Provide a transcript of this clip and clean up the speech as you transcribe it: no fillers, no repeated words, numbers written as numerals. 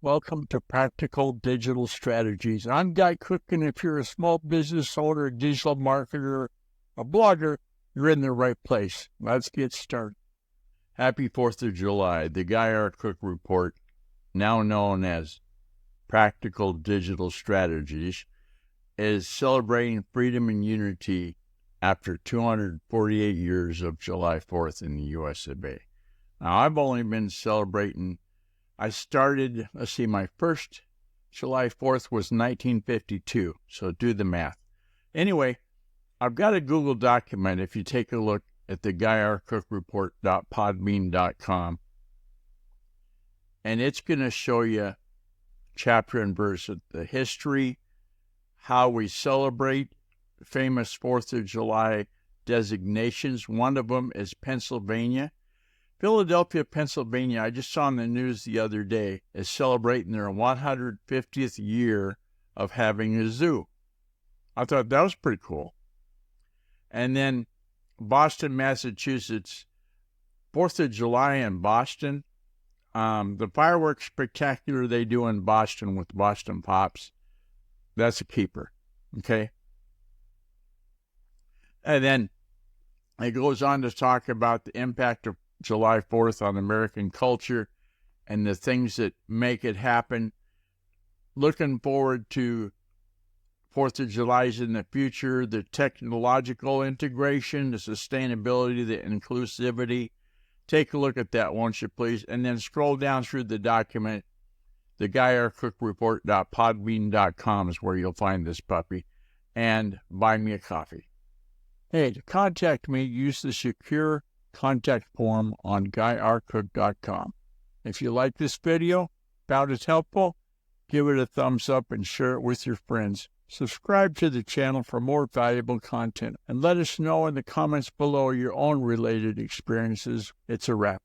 Welcome to Practical Digital Strategies. I'm Guy Cook, and if you're a small business owner, a digital marketer, a blogger, you're in the right place. Let's get started. Happy 4th of July. The Guy R. Cook Report, now known as Practical Digital Strategies, is celebrating freedom and unity after 248 years of July 4th in the U.S. of A. Now, I've only been celebrating. I started, my first July 4th was 1952, so do the math. Anyway, I've got a Google document if you take a look at the theguyrcookreport.podbean.com, and it's going to show you chapter and verse of the history, how we celebrate famous 4th of July designations. One of them is Pennsylvania. Philadelphia, Pennsylvania, I just saw on the news the other day, is celebrating their 150th year of having a zoo. I thought that was pretty cool. And then Boston, Massachusetts, 4th of July in Boston. The fireworks spectacular they do in Boston with Boston Pops, that's a keeper, okay? And then it goes on to talk about the impact of July 4th on American culture and the things that make it happen. Looking forward to 4th of July's in the future, the technological integration, the sustainability, the inclusivity. Take a look at that, won't you please? And then scroll down through the document. The theguyrcookreport.podbean.com is where you'll find this puppy. And buy me a coffee. Hey, to contact me, use the secure contact form on guyrcook.com. If you like this video, found it helpful, give it a thumbs up and share it with your friends. Subscribe to the channel for more valuable content, and let us know in the comments below your own related experiences. It's a wrap.